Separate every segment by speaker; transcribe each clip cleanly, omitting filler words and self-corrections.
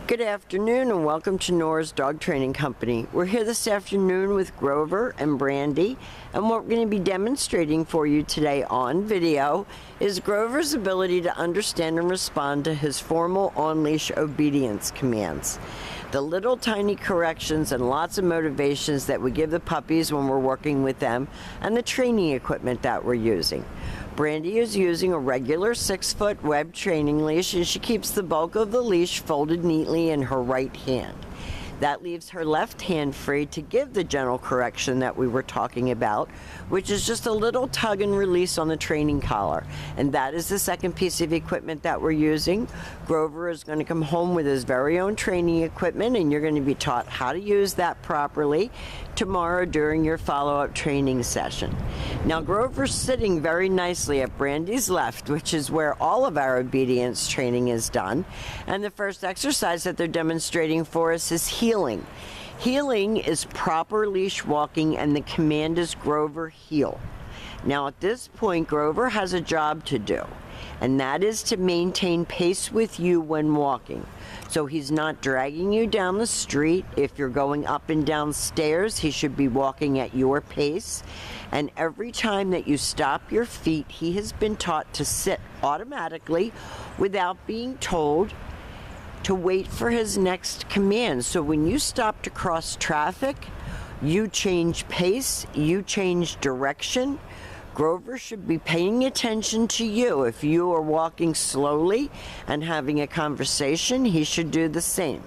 Speaker 1: Good afternoon and welcome to Nora's Dog Training Company. We're here this afternoon with Grover and Brandy, and what we're going to be demonstrating for you today on video is Grover's ability to understand and respond to his formal on-leash obedience commands. The little tiny corrections and lots of motivations that we give the puppies when we're working with them, and the training equipment that we're using. Brandy is using a regular 6-foot web training leash, and she keeps the bulk of the leash folded neatly in her right hand. That leaves her left hand free to give the gentle correction that we were talking about, which is just a little tug and release on the training collar. And that is the second piece of equipment that we're using. Grover is going to come home with his very own training equipment, and you're going to be taught how to use that properly tomorrow during your follow-up training session. Now, Grover's sitting very nicely at Brandy's left, which is where all of our obedience training is done. And the first exercise that they're demonstrating for us is heeling. Heeling is proper leash walking, and the command is Grover heel. Now, at this point, Grover has a job to do, and that is to maintain pace with you when walking. So he's not dragging you down the street. If you're going up and down stairs, he should be walking at your pace. And every time that you stop your feet, he has been taught to sit automatically without being told to wait for his next command. So when you stop to cross traffic, you change pace, you change direction. Grover should be paying attention to you. If you are walking slowly and having a conversation, he should do the same.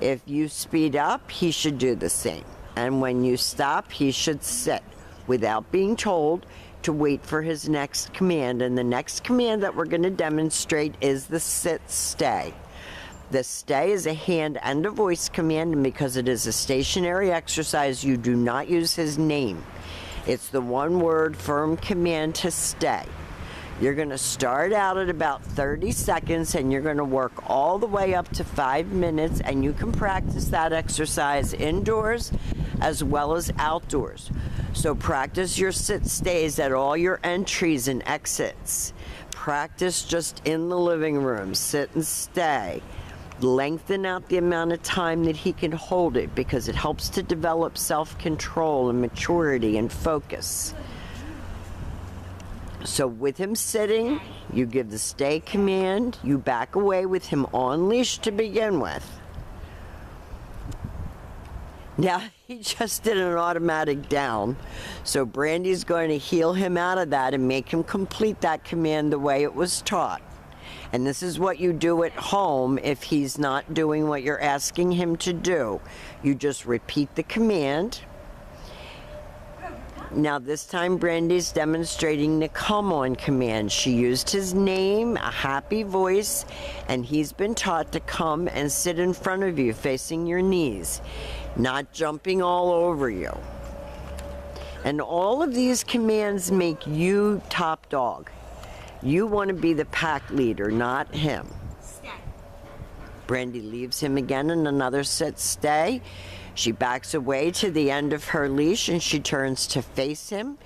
Speaker 1: If you speed up, he should do the same. And when you stop, he should sit without being told to wait for his next command. And the next command that we're going to demonstrate is the sit-stay. The stay is a hand and a voice command, and because it is a stationary exercise, you do not use his name. It's the one-word firm command to stay. You're going to start out at about 30 seconds, and you're going to work all the way up to 5 minutes, and you can practice that exercise indoors as well as outdoors. So practice your sit-stays at all your entries and exits. Practice just in the living room, sit and stay. Lengthen out the amount of time that he can hold it, because it helps to develop self-control and maturity and focus. So with him sitting, you give the stay command, you back away with him on leash to begin with. Now, he just did an automatic down, so Brandy's going to heel him out of that and make him complete that command the way it was taught. And this is what you do at home if he's not doing what you're asking him to do. You just repeat the command. Now this time Brandy's demonstrating the come on command. She used his name, a happy voice, and he's been taught to come and sit in front of you facing your knees, not jumping all over you. And all of these commands make you top dog. You want to be the pack leader, not him. Stay. Brandy leaves him again in another sit stay. She backs away to the end of her leash and she turns to face him.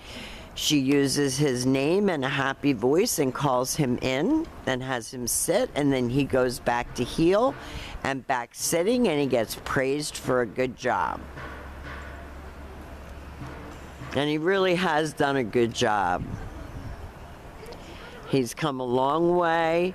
Speaker 1: She uses his name and a happy voice and calls him in, then has him sit, and then he goes back to heel and back sitting, and he gets praised for a good job. And he really has done a good job. He's come a long way,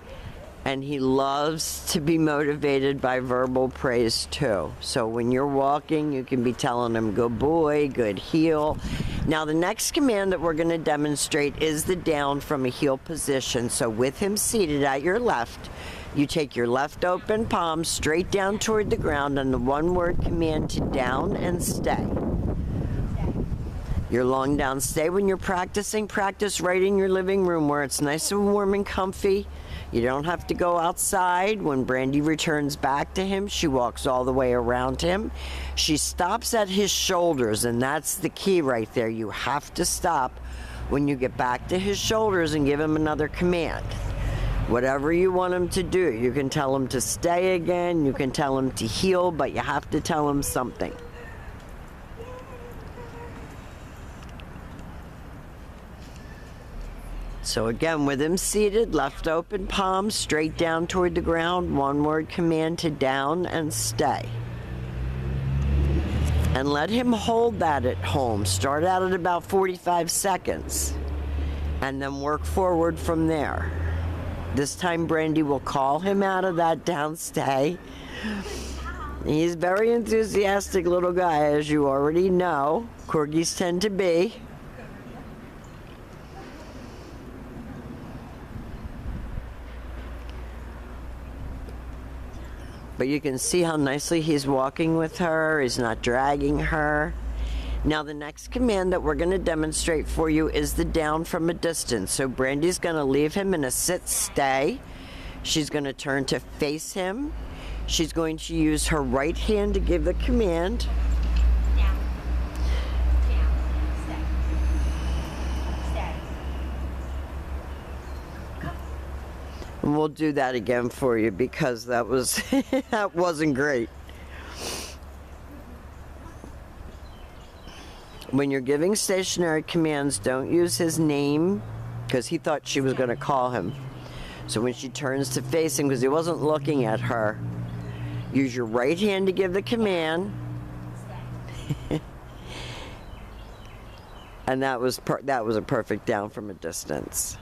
Speaker 1: and he loves to be motivated by verbal praise too. So when you're walking, you can be telling him, good boy, good heel. Now the next command that we're going to demonstrate is the down from a heel position. So with him seated at your left, you take your left open palm straight down toward the ground, and the one-word command to down and stay. Your long down stay when you're practicing, practice right in your living room where it's nice and warm and comfy. You don't have to go outside. When Brandy returns back to him, she walks all the way around him. She stops at his shoulders, and that's the key right there. You have to stop when you get back to his shoulders and give him another command. Whatever you want him to do. You can tell him to stay again, you can tell him to heel, but you have to tell him something. So again, with him seated, left open palm, straight down toward the ground, one word command to down and stay. And let him hold that at home. Start out at about 45 seconds and then work forward from there. This time Brandy will call him out of that down stay. He's a very enthusiastic little guy, as you already know. Corgis tend to be. But you can see how nicely he's walking with her. He's not dragging her. Now the next command that we're going to demonstrate for you is the down from a distance. So Brandy's going to leave him in a sit-stay. She's going to turn to face him. She's going to use her right hand to give the command.
Speaker 2: Down, down, stay, stay.
Speaker 1: And we'll do that again for you because that was that wasn't great. When you're giving stationary commands, don't use his name because he thought she was going to call him. So when she turns to face him, because he wasn't looking at her, use your right hand to give the command. And that was a perfect down from a distance.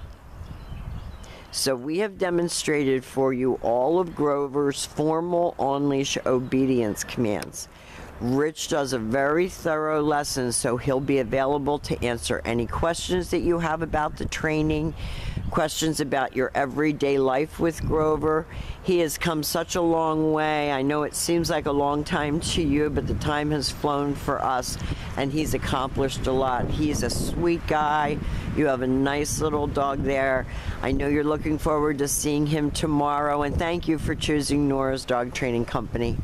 Speaker 1: So we have demonstrated for you all of Grover's formal on-leash obedience commands. Rich does a very thorough lesson, so he'll be available to answer any questions that you have about the training, questions about your everyday life with Grover. He has come such a long way. I know it seems like a long time to you, but the time has flown for us, and he's accomplished a lot. He's a sweet guy. You have a nice little dog there. I know you're looking forward to seeing him tomorrow, and thank you for choosing Nora's Dog Training Company.